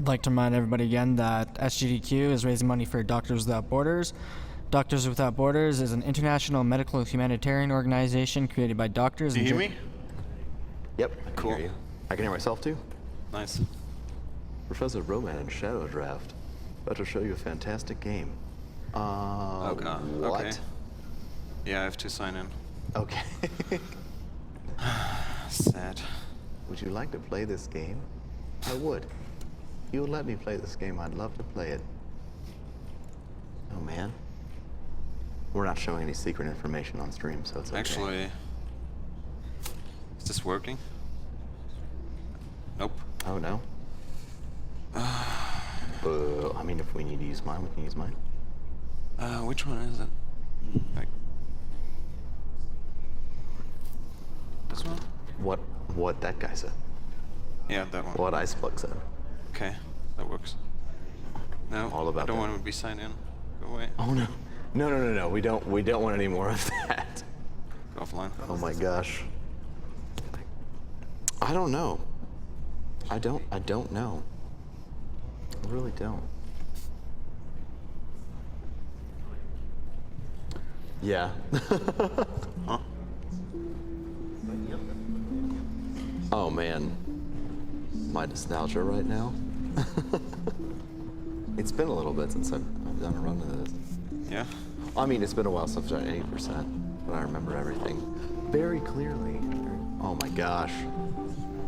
I'd like to remind everybody again that SGDQ is raising money for Doctors Without Borders. Doctors Without Borders is an international medical humanitarian organization created by doctors. Do you hear me? Yep, I can hear you. I can hear myself too. Nice. Professor Roman and ShadowDraft. About to show you a fantastic game. Okay. What? Okay. Yeah, I have to sign in. Okay. Sad. Would you like to play this game? I would. If you would let me play this game, I'd love to play it. Oh man. We're not showing any secret information on stream, so it's okay. Actually, is this working? Nope. Oh no. I mean, if we need to use mine, we can use mine. Which one is it? Like, this one? What that guy said. Yeah, that one. What Iceplug said. Okay, that works. No, All about I don't that. want to be signed in. Go away. Oh no. No. We don't want any more of that. Go offline. Oh my gosh. I don't know. I don't know. I really don't. Yeah. Huh? Oh man. My nostalgia right now. It's been a little bit since I've done a run of this. Yeah? I mean, it's been a while since I've done 80%, but I remember everything very clearly. Oh my gosh.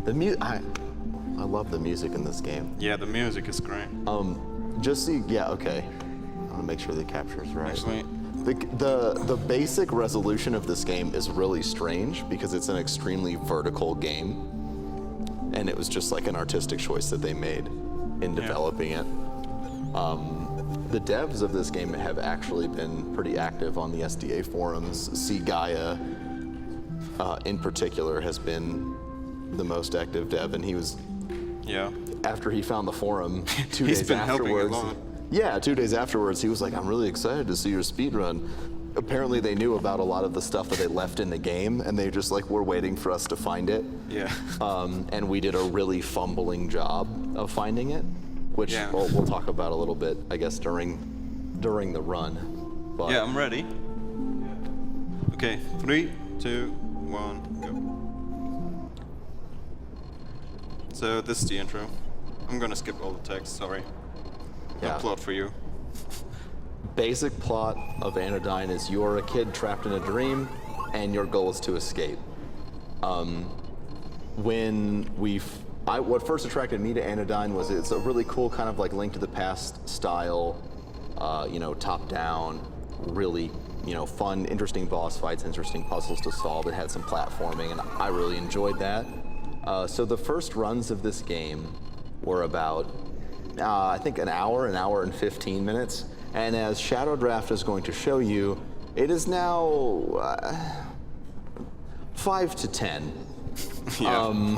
I love the music in this game. Yeah, the music is great. Just see, yeah, okay. I want to make sure the capture's right. Actually, The basic resolution of this game is really strange because it's an extremely vertical game, and it was just like an artistic choice that they made in developing it. The devs of this game have actually been pretty active on the SDA forums. C. Gaia, in particular, has been the most active dev, and he was, after he found the forum, 2 days been helping a afterwards. lot. Yeah, 2 days afterwards, he was like, I'm really excited to see your speedrun. Apparently they knew about a lot of the stuff that they left in the game, and they just like were waiting for us to find it. Yeah. And we did a really fumbling job of finding it, which we'll talk about a little bit, I guess, during the run. But Yeah, I'm ready. Okay, 3, 2, 1, go. So this is the intro. I'm gonna skip all the text, sorry. No plot for you. Basic plot of Anodyne is you're a kid trapped in a dream, and your goal is to escape. What first attracted me to Anodyne was it's a really cool kind of like Link to the Past style, top down, really, fun, interesting boss fights, interesting puzzles to solve. It had some platforming, and I really enjoyed that. So the first runs of this game were about, I think an hour and 15 minutes. And as ShadowDraft is going to show you, it is now 5 to 10. Yeah.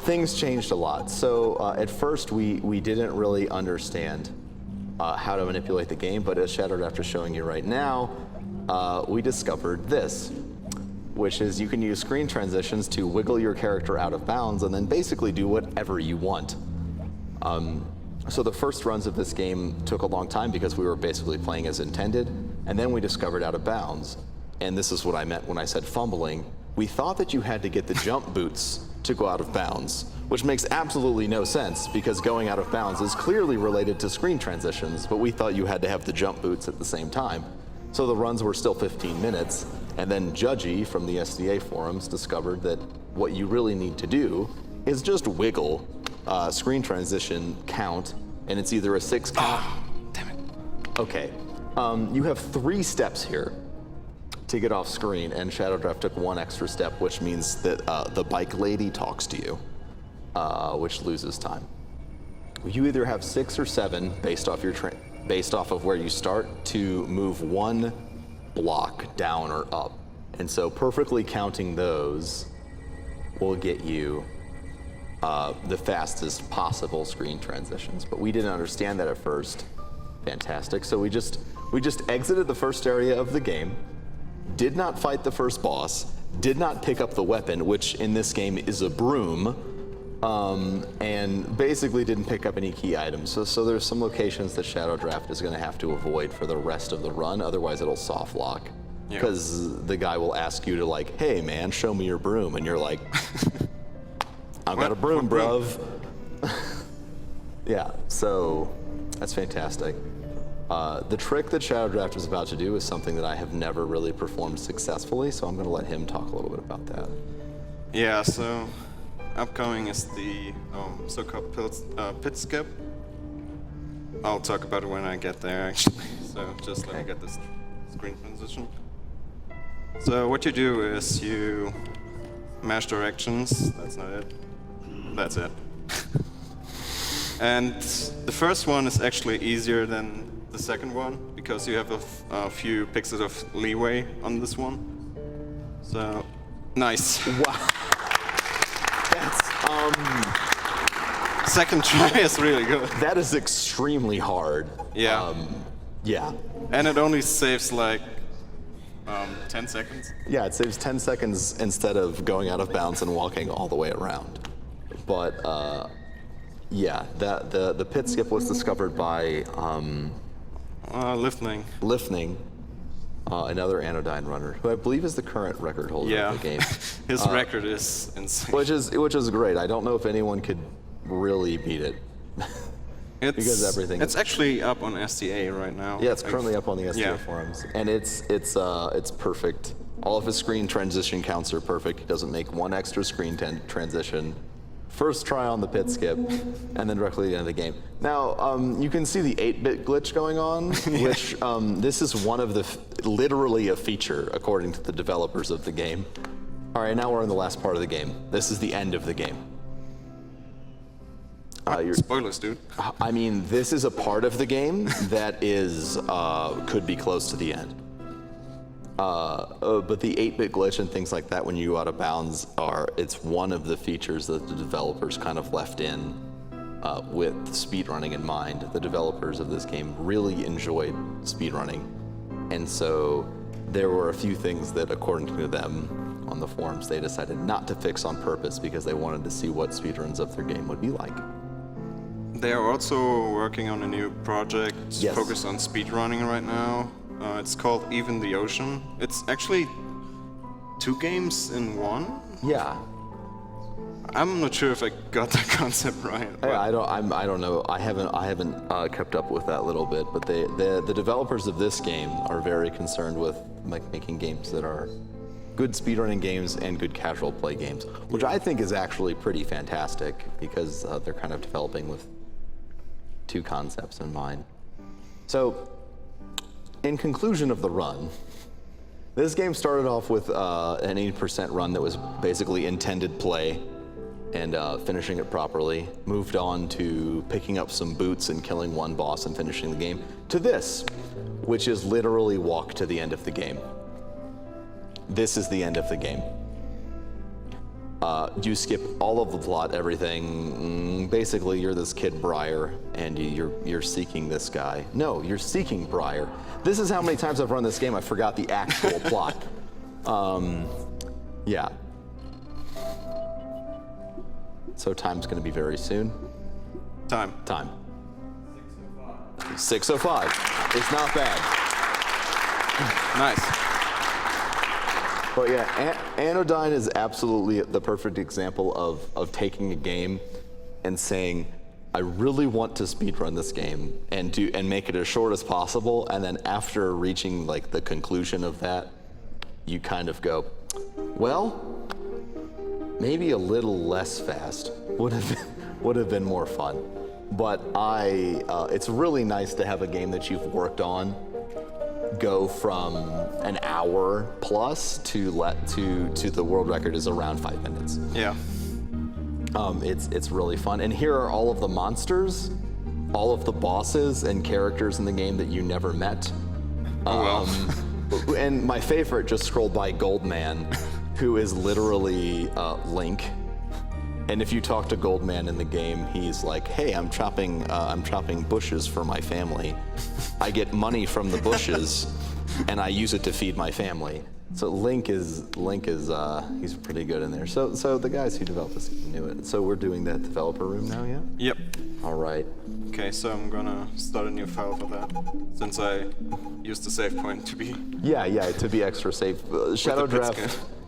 Things changed a lot. So at first we didn't really understand how to manipulate the game, but as ShadowDraft is showing you right now, we discovered this, which is you can use screen transitions to wiggle your character out of bounds and then basically do whatever you want. So the first runs of this game took a long time because we were basically playing as intended, and then we discovered out of bounds. And this is what I meant when I said fumbling. We thought that you had to get the jump boots to go out of bounds, which makes absolutely no sense because going out of bounds is clearly related to screen transitions, but we thought you had to have the jump boots at the same time. So the runs were still 15 minutes, and then Judgy from the SDA forums discovered that what you really need to do is just wiggle screen transition count, and it's either a 6 count. Damn it. Okay, you have 3 steps here. to get off screen, and ShadowDraft took one extra step, which means that the bike lady talks to you, which loses time. You either have 6 or 7 based off of where you start to move 1 block down or up, and so perfectly counting those will get you the fastest possible screen transitions. But we didn't understand that at first. Fantastic. So we just exited the first area of the game, did not fight the first boss, did not pick up the weapon, which in this game is a broom, and basically didn't pick up any key items. So there's some locations that ShadowDraft is going to have to avoid for the rest of the run, otherwise it'll soft lock. Because the guy will ask you to like, hey man, show me your broom, and you're like, I've got a broom, bruv. Yeah, so that's fantastic. The trick that ShadowDraft is about to do is something that I have never really performed successfully, so I'm going to let him talk a little bit about that. Yeah, so upcoming is the so-called pit skip. I'll talk about it when I get there, actually. So just let me get this screen transition. So what you do is you mash directions. That's not it. That's it. And the first one is actually easier than the second one because you have a few pixels of leeway on this one. So nice. Wow. That's second try is really good. that is extremely hard. Yeah. Yeah. And it only saves like 10 seconds. Yeah, it saves 10 seconds instead of going out of bounds and walking all the way around. But yeah, the pit skip was discovered by Liftning. Another Anodyne runner, who I believe is the current record holder of the game. His record is insane. Which is great. I don't know if anyone could really beat it. Because everything. It's actually up on SDA right now. Yeah, it's currently up on the SDA forums, and it's perfect. All of his screen transition counts are perfect. He doesn't make one extra screen transition. First try on the pit skip, and then directly at the end of the game. Now, you can see the 8-bit glitch going on, which this is one of literally a feature, according to the developers of the game. All right, now we're in the last part of the game. This is the end of the game. Spoilers, dude. I mean, this is a part of the game that could be close to the end. But the 8-bit glitch and things like that when you go out of bounds it's one of the features that the developers kind of left in with speedrunning in mind. The developers of this game really enjoyed speedrunning. And so there were a few things that, according to them on the forums, they decided not to fix on purpose because they wanted to see what speedruns of their game would be like. They are also working on a new project focused on speedrunning right now. It's called Even the Ocean. It's actually 2 games in one. Yeah. I'm not sure if I got that concept right. Yeah, I don't know. I haven't kept up with that little bit. But the developers of this game are very concerned with making games that are good speedrunning games and good casual play games, which I think is actually pretty fantastic because they're kind of developing with 2 concepts in mind. So, in conclusion of the run, this game started off with an 80% run that was basically intended play and finishing it properly. Moved on to picking up some boots and killing 1 boss and finishing the game. To this, which is literally walk to the end of the game. This is the end of the game. You skip all of the plot, everything. Basically, you're this kid Briar, and you're seeking this guy. No, you're seeking Briar. This is how many times I've run this game. I forgot the actual plot. Yeah. So time's going to be very soon. Time. 6:05. It's not bad. Nice. But yeah, Anodyne is absolutely the perfect example of taking a game and saying, I really want to speedrun this game and make it as short as possible, and then after reaching like the conclusion of that, you kind of go, well, maybe a little less fast would have been more fun. But it's really nice to have a game that you've worked on go from an hour plus to the world record is around 5 minutes. Yeah. It's really fun. And here are all of the monsters, all of the bosses and characters in the game that you never met. And my favorite just scrolled by Goldman, who is literally Link. And if you talk to Goldman in the game, he's like, "Hey, I'm chopping bushes for my family. I get money from the bushes, and I use it to feed my family." So Link is he's pretty good in there. So the guys who developed this knew it. So we're doing that developer room now, yeah? Yep. All right. Okay, so I'm gonna start a new file for that, since I used the save point to be. Yeah, to be extra safe.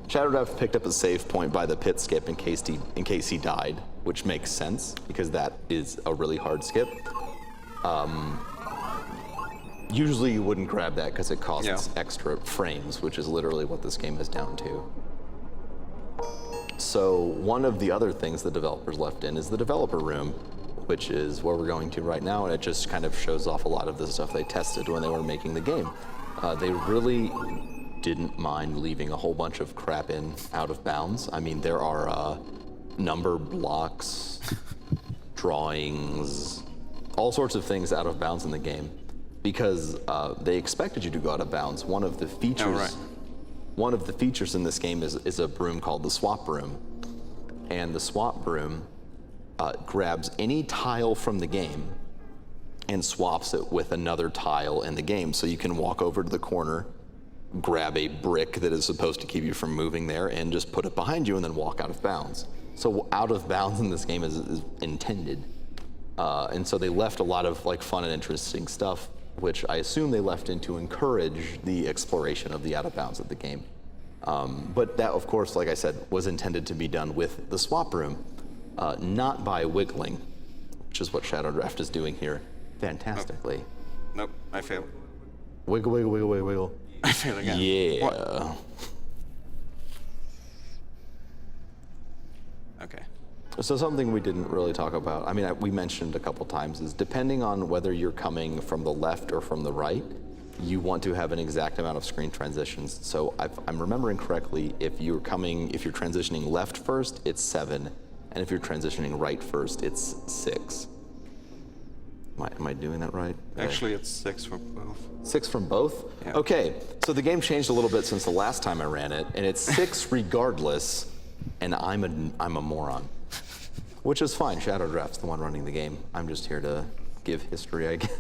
ShadowDraft picked up a save point by the pit skip in case he died, which makes sense because that is a really hard skip. Usually you wouldn't grab that because it costs extra frames, which is literally what this game is down to. So one of the other things the developers left in is the developer room, which is where we're going to right now, and it just kind of shows off a lot of the stuff they tested when they were making the game. They really didn't mind leaving a whole bunch of crap in out of bounds. I mean, there are number blocks, drawings, all sorts of things out of bounds in the game because they expected you to go out of bounds. One of the features in this game is a broom called the swap broom, and the swap broom grabs any tile from the game and swaps it with another tile in the game. So you can walk over to the corner, grab a brick that is supposed to keep you from moving there, and just put it behind you and then walk out of bounds. So out of bounds in this game is intended. And so they left a lot of like fun and interesting stuff, which I assume they left in to encourage the exploration of the out of bounds of the game. But that, of course, like I said, was intended to be done with the swap room, not by wiggling, which is what ShadowDraft is doing here fantastically. Nope, I failed. Wiggle, wiggle, wiggle, wiggle, wiggle. I failed again. Yeah. What? Okay. So something we didn't really talk about, I mean, we mentioned a couple times, is depending on whether you're coming from the left or from the right, you want to have an exact amount of screen transitions. So I'm remembering correctly, if you're transitioning left first, it's 7, and if you're transitioning right first, it's 6. Am I doing that right? Actually, it's 6 for both. 6 from both? Yeah. Okay, so the game changed a little bit since the last time I ran it, and it's 6 regardless, and I'm a moron. Which is fine, ShadowDraft's the one running the game. I'm just here to give history, I guess.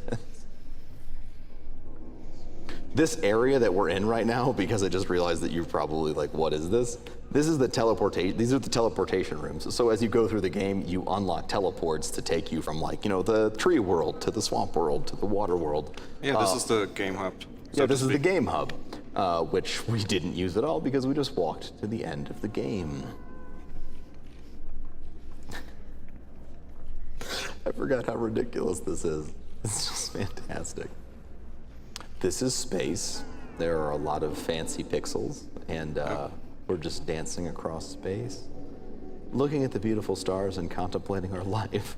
This area that we're in right now, because I just realized that you're probably like, what is this? This is the teleportation, these are the teleportation rooms. So as you go through the game, you unlock teleports to take you from like, the tree world, to the swamp world, to the water world. Yeah, this is the game hub. Yeah, this is the game hub, which we didn't use at all because we just walked to the end of the game. I forgot how ridiculous this is. It's just fantastic. This is space. There are a lot of fancy pixels, and we're just dancing across space, looking at the beautiful stars and contemplating our life.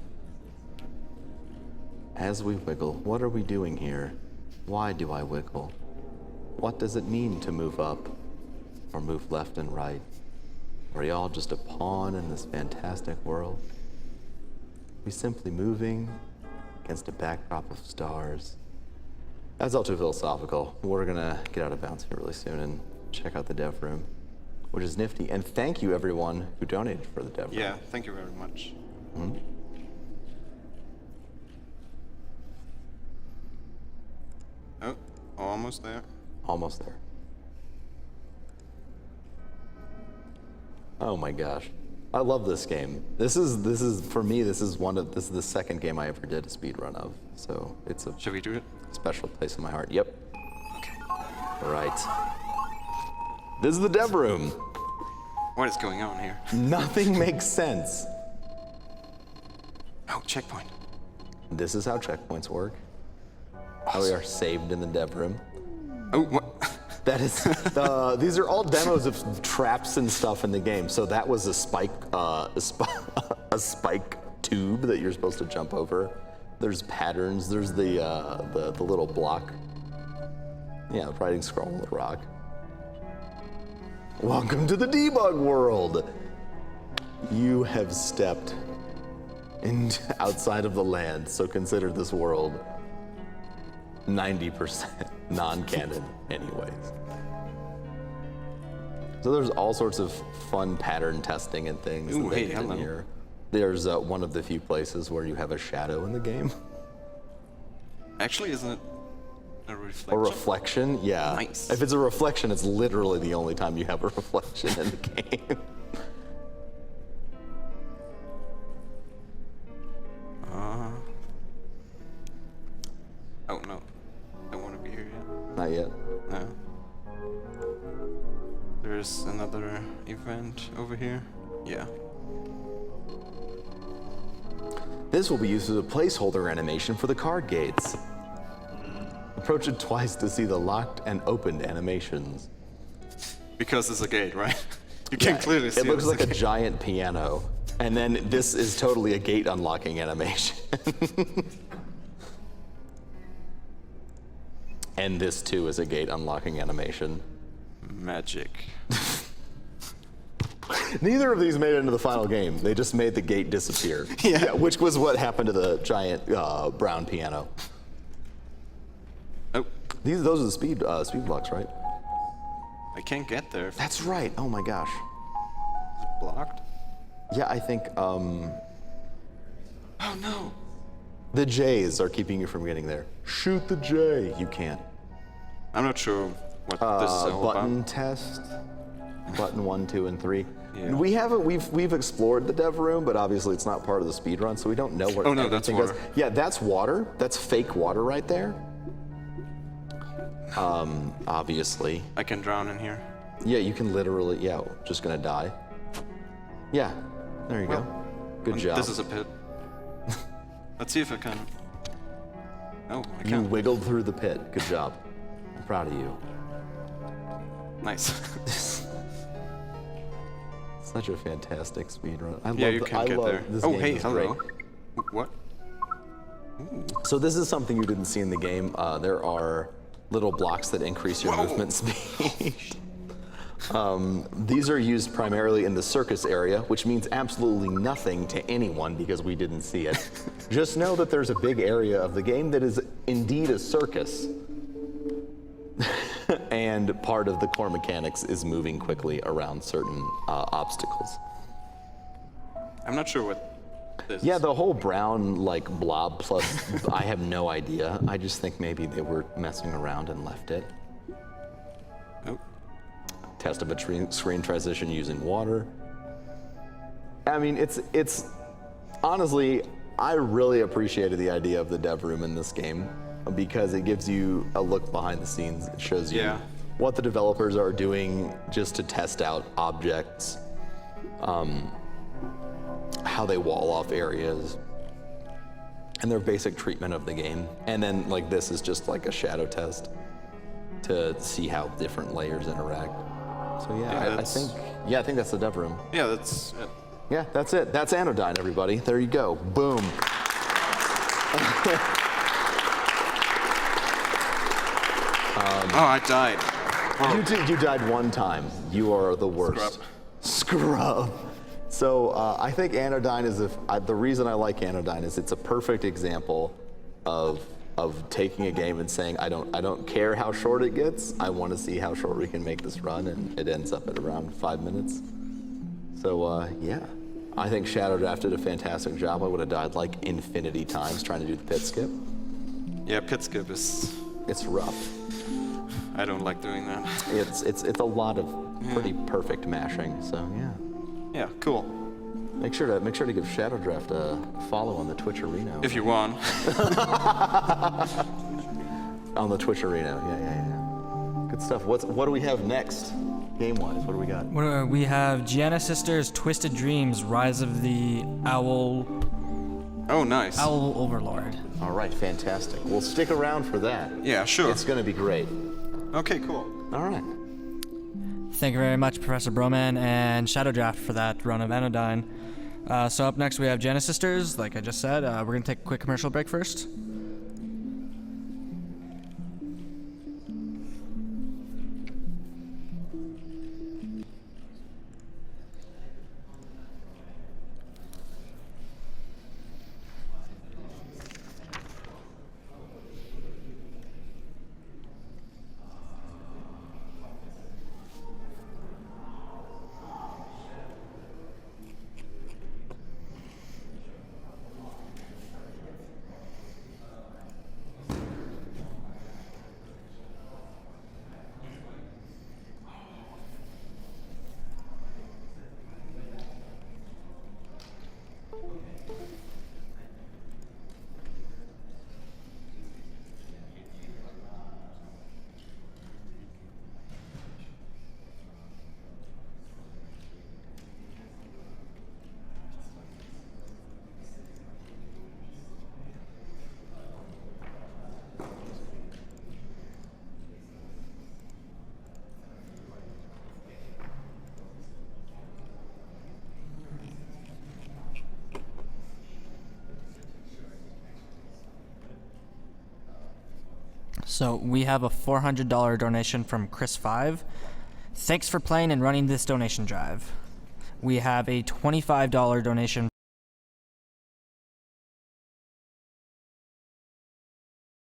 As we wiggle, what are we doing here? Why do I wiggle? What does it mean to move up or move left and right? Are we all just a pawn in this fantastic world? Are we simply moving against a backdrop of stars? That's all too philosophical. We're gonna get out of bounds here really soon and check out the dev room, which is nifty. And thank you everyone who donated for the dev room. Yeah, thank you very much. Mm-hmm. Oh, almost there. Almost there. Oh my gosh. I love this game. This is for me, this is the second game I ever did a speedrun of. So it's a Should we do it? special place in my heart. Yep. Okay. All right. This is the dev room. What is going on here? Nothing makes sense. Oh, checkpoint. This is how checkpoints work. How we are saved in the dev room. Oh, what? That is, these are all demos of traps and stuff in the game. So that was a spike tube that you're supposed to jump over. There's patterns. There's the little block Yeah, riding scroll on the rock. Welcome to the debug world. You have stepped outside of the land, so consider this world 90% non-canon anyways. So there's all sorts of fun pattern testing and things Ooh, that they hey, did in hello. here. There's one of the few places where you have a shadow in the game. Actually, isn't it a reflection? A reflection? Yeah. Nice. If it's a reflection, it's literally the only time you have a reflection in the game. Oh no, don't want to be here yet. Not yet. No. There's another event over here. Yeah. This will be used as a placeholder animation for the card gates. Approach it twice to see the locked and opened animations. Because it's a gate, right? You can clearly see It looks it's like a gate. giant piano. And then this is totally a gate unlocking animation. And this too is a gate unlocking animation. Magic. Neither of these made it into the final game. They just made the gate disappear. Yeah. Which was what happened to the giant brown piano. Oh, Those are the speed blocks, right? I can't get there. If That's right. Oh my gosh. it's blocked. Yeah, I think Oh no. the J's are keeping you from getting there. Shoot the J. You can't. I'm not sure what this is all Button about. test. Button 1, 2, and 3. Yeah. We've explored the dev room, but obviously it's not part of the speed run, so we don't know what Oh, no, that's everything does. water. Yeah, that's water. That's fake water right there. Obviously. I can drown in here. Yeah, you can literally. Yeah, just gonna die. Yeah. There you go. Good job. This is a pit. Let's see if I can. Oh, I You can't. wiggled through the pit. Good job. I'm proud of you. Nice. Such a fantastic speedrun. Yeah, you can get there. This Oh, game hey, is hello. great. What? So this is something you didn't see in the game. There are little blocks that increase your Whoa. movement speed. These are used primarily in the circus area, which means absolutely nothing to anyone because we didn't see it. Just know that there's a big area of the game that is indeed a circus. And part of the core mechanics is moving quickly around certain obstacles. I'm not sure what this Yeah, is. the whole brown like blob plus, I have no idea. I just think maybe they were messing around and left it. Oh, Test of a screen transition using water. I mean, it's honestly, I really appreciated the idea of the dev room in this game because it gives you a look behind the scenes. It shows you Yeah. what the developers are doing just to test out objects, how they wall off areas, and their basic treatment of the game. And then like this is just like a shadow test to see how different layers interact. So Yeah, I that's- think that's the dev room. yeah, that's it. Yeah, that's it. That's Anodyne, everybody. There you go. Boom. Oh, I died. You died one time. You are the worst. Scrub. So I think Anodyne is the reason I like Anodyne is it's a perfect example of taking a game and saying I don't care how short it gets. I want to see how short we can make this run, and it ends up at around 5 minutes. So yeah, I think ShadowDraft did a fantastic job. I would have died like infinity times trying to do the pit skip. Yeah, pit skip is. It's rough. I don't like doing that. It's a lot of pretty perfect mashing. So yeah. Yeah, cool. Make sure to give ShadowDraft a follow on the Twitch Arena. If you want. On the Twitch Arena, yeah. Good stuff. What do we have next, game-wise? What do we got? We have Gianna Sisters' Twisted Dreams: Rise of the Owl Oh, nice. Overlord. All right, fantastic. We'll stick around for that. Yeah, sure. It's gonna be great. Okay, cool. All right. Thank you very much, Professor Broman and ShadowDraft, for that run of Anodyne. So up next we have Gianna Sisters. Like I just said, we're going to take a quick commercial break first. So we have a $400 donation from Chris5. Thanks for playing and running this donation drive. We have a $25 donation